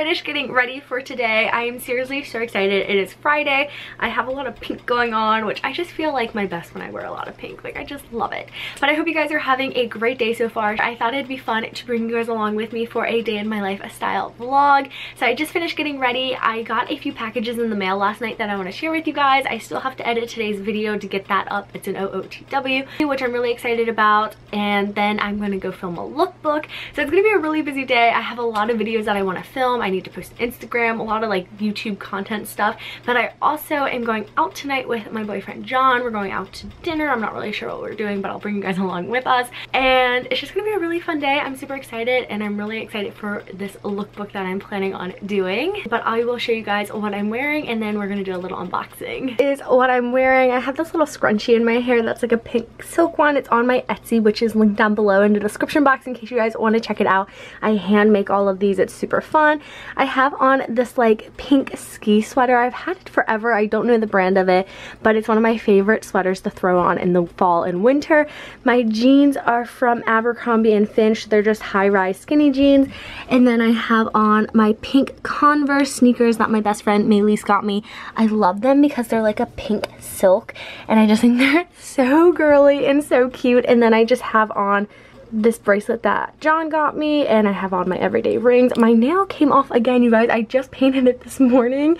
finished getting ready for today. I am seriously so excited. It is Friday. I have a lot of pink going on, which I just feel like my best when I wear a lot of pink. Like, I just love it. But I hope you guys are having a great day so far. I thought it'd be fun to bring you guys along with me for a day in my life style vlog. So I just finished getting ready. I got a few packages in the mail last night that I want to share with you guys. I still have to edit today's video to get that up. It's an OOTW, which I'm really excited about. And then I'm going to go film a lookbook. So it's going to be a really busy day. I have a lot of videos that I want to film. I need to post Instagram, a lot of like YouTube content stuff. But I also am going out tonight with my boyfriend John. We're going out to dinner. I'm not really sure what we're doing, but I'll bring you guys along with us. And it's just going to be a really fun day. I'm super excited, and I'm really excited for this lookbook that I'm planning on doing. But I will show you guys what I'm wearing, and then we're going to do a little unboxing. Is what I'm wearing. I have this little scrunchie in my hair that's like a pink silk one. It's on my Etsy, which is linked down below in the description box in case you guys want to check it out. I hand make all of these. It's super fun. I have on this like pink ski sweater. I've had it forever. I don't know the brand of it, but it's one of my favorite sweaters to throw on in the fall and winter. My jeans are from Abercrombie and Finch. They're just high-rise skinny jeans. And then I have on my pink Converse sneakers that my best friend Maylease got me. I love them because they're like a pink silk, and I just think they're so girly and so cute. And then I just have on this bracelet that John got me, and I have on my everyday rings. My nail came off again, you guys. I just painted it this morning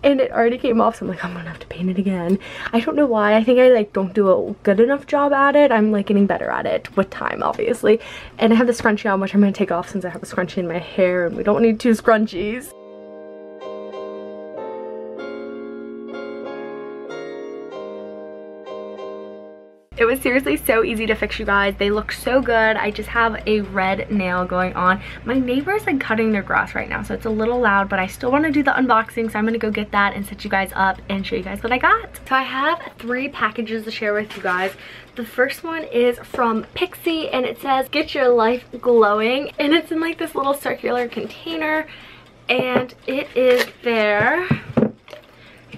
and it already came off, so I'm like, I'm gonna have to paint it again. I don't know why. I think I like don't do a good enough job at it. I'm like getting better at it with time, obviously. And I have the scrunchie on, which I'm gonna take off since I have a scrunchie in my hair and we don't need two scrunchies. It was seriously so easy to fix, you guys. They look so good. I just have a red nail going on. My neighbor's like cutting their grass right now, so it's a little loud, but I still want to do the unboxing, so I'm gonna go get that and set you guys up and show you guys what I got. So I have 3 packages to share with you guys. The first one is from Pixie, and it says, "Get your life glowing," and it's in like this little circular container, and it is their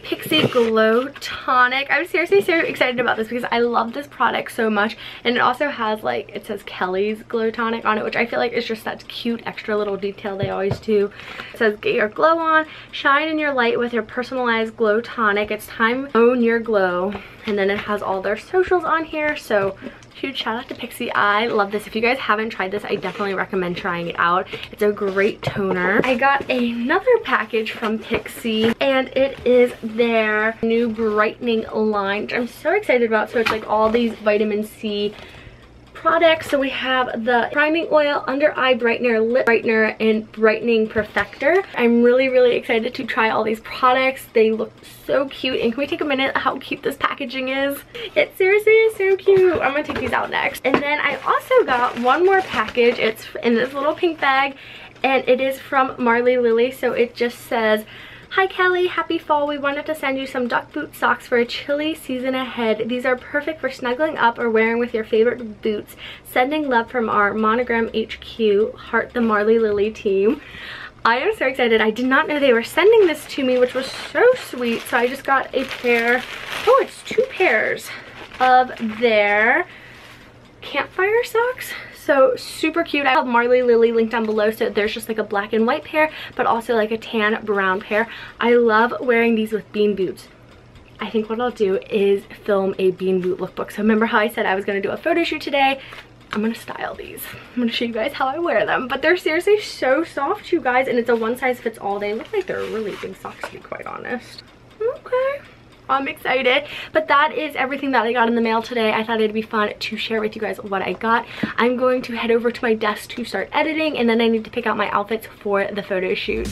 Pixie Glow Tonic. I'm seriously so excited about this because I love this product so much, and it also has like, it says Kelly's Glow Tonic on it, which I feel like is just that cute extra little detail they always do. It says, "Get your glow on, shine in your light with your personalized glow tonic. It's time to own your glow." And then it has all their socials on here, so huge shout out to Pixie. I love this. If you guys haven't tried this, I definitely recommend trying it out. It's a great toner. I got another package from Pixie, and it is their new brightening line, which I'm so excited about. So it's like all these vitamin C products. So we have the priming oil, under eye brightener, lip brightener, and brightening perfector. I'm really excited to try all these products. They look so cute, and can we take a minute how cute this packaging is? It seriously is so cute. I'm gonna take these out next. And then I also got one more package. It's in this little pink bag, and it is from Marley Lily. So it just says, "Hi Kelly, happy fall. We wanted to send you some duck boot socks for a chilly season ahead. These are perfect for snuggling up or wearing with your favorite boots. Sending love from our Monogram HQ, heart the Marley Lily team." I am so excited. I did not know they were sending this to me, which was so sweet. So I just got a pair, oh, it's 2 pairs of their campfire socks. So super cute. I have Marley Lily linked down below, so there's just like a black and white pair, but also like a tan brown pair. I love wearing these with bean boots. I think what I'll do is film a bean boot lookbook. So remember how I said I was gonna do a photo shoot today? I'm gonna style these. I'm gonna show you guys how I wear them. But they're seriously so soft, you guys, and it's a one size fits all. They look like they're really big socks, to be quite honest. Okay. I'm excited, but that is everything that I got in the mail today. I thought it'd be fun to share with you guys what I got. I'm going to head over to my desk to start editing, and then I need to pick out my outfits for the photo shoot.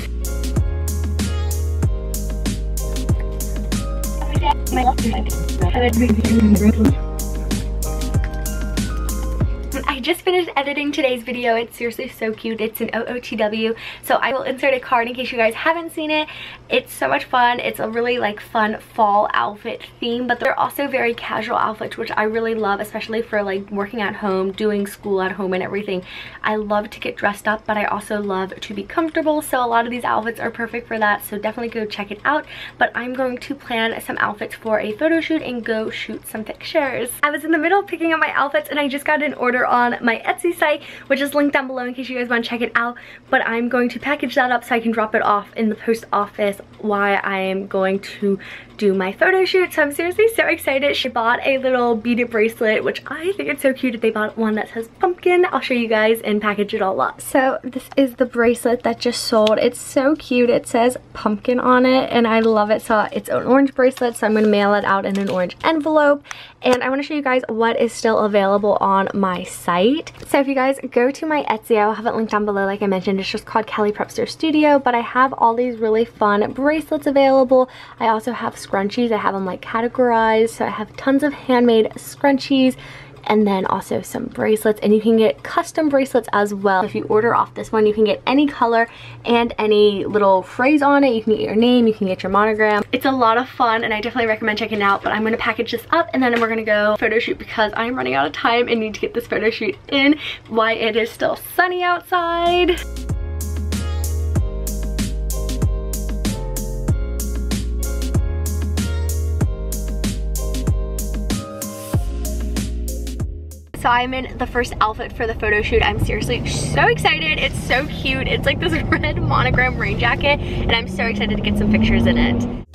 I just finished editing today's video. It's seriously so cute. It's an OOTW, so I will insert a card in case you guys haven't seen it. It's so much fun. It's a really like fun fall outfit theme, but they're also very casual outfits, which I really love, especially for like working at home, doing school at home and everything. I love to get dressed up, but I also love to be comfortable, so a lot of these outfits are perfect for that, so definitely go check it out. But I'm going to plan some outfits for a photo shoot and go shoot some pictures. I was in the middle of picking up my outfits, and I just got an order on on my Etsy site, which is linked down below in case you guys want to check it out. But I'm going to package that up so I can drop it off in the post office while I am going to do my photo shoot. So I'm seriously so excited. She bought a little beaded bracelet, which I think it's so cute. They bought one that says pumpkin. I'll show you guys and package it all up. So this is the bracelet that just sold. It's so cute. It says pumpkin on it and I love it. So it's an orange bracelet, so I'm going to mail it out in an orange envelope. And I want to show you guys what is still available on my site. So if you guys go to my Etsy, I'll have it linked down below like I mentioned. It's just called Kellyprepster Studio, but I have all these really fun bracelets available. I also have scrunchies. I have them like categorized, so I have tons of handmade scrunchies and then also some bracelets, and you can get custom bracelets as well. If you order off this one, you can get any color and any little phrase on it. You can get your name, you can get your monogram. It's a lot of fun and I definitely recommend checking it out, but I'm going to package this up and then we're going to go photo shoot because I'm running out of time and need to get this photo shoot in while it is still sunny outside. So I'm in the first outfit for the photo shoot. I'm seriously so excited. It's so cute. It's like this red monogram rain jacket and I'm so excited to get some pictures in it.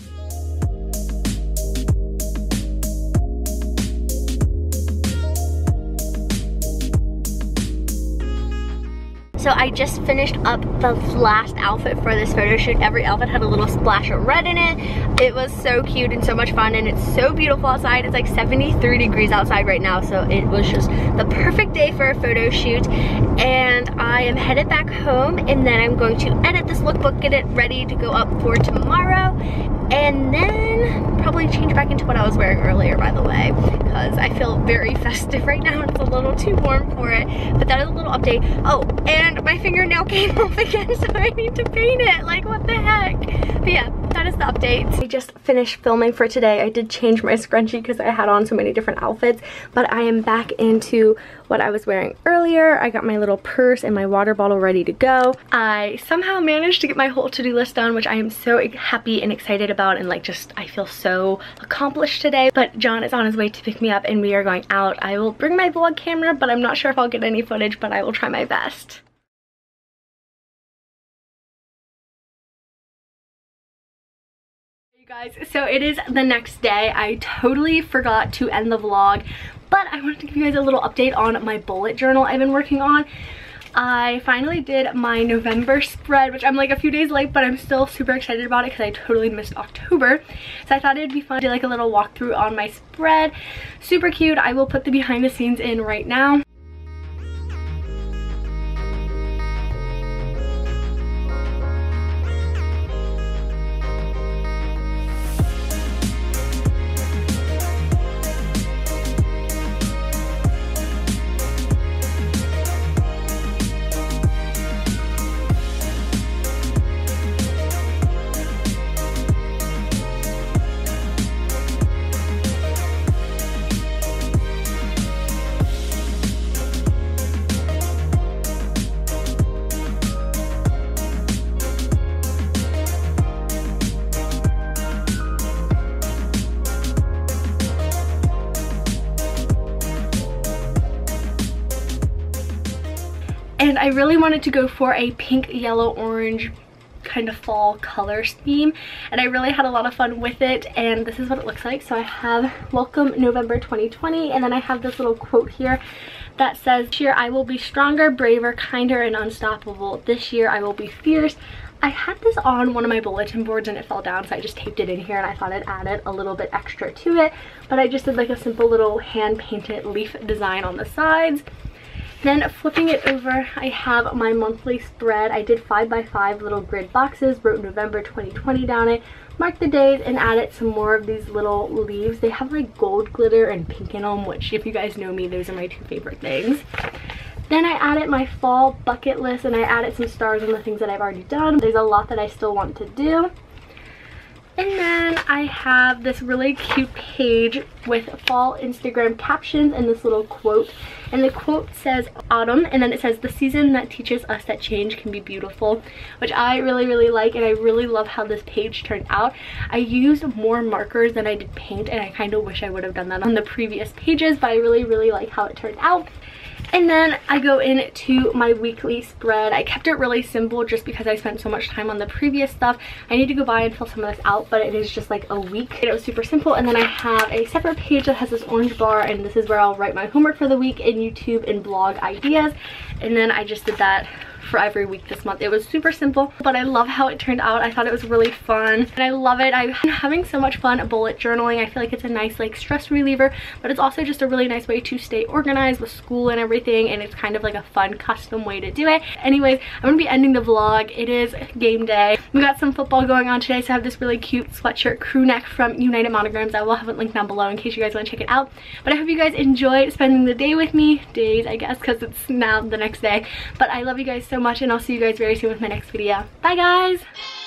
So I just finished up the last outfit for this photo shoot. Every outfit had a little splash of red in it. It was so cute and so much fun and it's so beautiful outside. It's like 73 degrees outside right now, so it was just the perfect day for a photo shoot. And I am headed back home and then I'm going to edit this lookbook, get it ready to go up for tomorrow, and then probably change back into what I was wearing earlier, by the way, because I feel very festive right now and it's a little too warm for it. But that is a little update. Oh, and my fingernail came off again, so I need to paint it. Like, what the heck? But yeah, that is the update. I just finished filming for today. I did change my scrunchie because I had on so many different outfits, but I am back into what I was wearing earlier. I got my little purse and my water bottle ready to go. I somehow managed to get my whole to-do list done, which I am so happy and excited about, and like just I feel so accomplished today. But John is on his way to pick me up and we are going out. I will bring my vlog camera, but I'm not sure if I'll get any footage, but I will try my best. Guys, so it is the next day. I totally forgot to end the vlog, but I wanted to give you guys a little update on my bullet journal I've been working on. I finally did my November spread, which I'm like a few days late, but I'm still super excited about it because I totally missed October. So I thought it'd be fun to do like a little walkthrough on my spread. Super cute. I will put the behind the scenes in right now. And I really wanted to go for a pink, yellow, orange kind of fall color scheme, and I really had a lot of fun with it, and this is what it looks like. So I have welcome November 2020, and then I have this little quote here that says, "This year I will be stronger, braver, kinder, and unstoppable. This year I will be fierce." I had this on one of my bulletin boards and it fell down, so I just taped it in here and I thought it added a little bit extra to it, but I just did like a simple little hand painted leaf design on the sides. Then flipping it over, I have my monthly spread. I did 5x5 little grid boxes, wrote November 2020 down it, marked the date, and added some more of these little leaves. They have like gold glitter and pink in them, which if you guys know me, those are my two favorite things. Then I added my fall bucket list and I added some stars on the things that I've already done. There's a lot that I still want to do. And then I have this really cute page with fall Instagram captions and this little quote. And the quote says autumn, and then it says the season that teaches us that change can be beautiful, which I really like, and I really love how this page turned out. I used more markers than I did paint, and I kind of wish I would have done that on the previous pages, but I really like how it turned out. And then I go into my weekly spread. I kept it really simple just because I spent so much time on the previous stuff. I need to go by and fill some of this out, but it is just like a week. It was super simple. And then I have a separate page that has this orange bar, and this is where I'll write my homework for the week in YouTube and blog ideas. And then I just did that for every week this month. It was super simple, but I love how it turned out. I thought it was really fun and I love it. I'm having so much fun bullet journaling. I feel like it's a nice like stress reliever, but it's also just a really nice way to stay organized with school and everything, and it's kind of like a fun custom way to do it. Anyways, I'm gonna be ending the vlog. It is game day. We got some football going on today, so I have this really cute sweatshirt crew neck from United Monograms. I will have it linked down below in case you guys want to check it out. But I hope you guys enjoyed spending the day with me. Days, I guess, because it's now the next day. But I love you guys so much, and I'll see you guys very soon with my next video. Bye guys!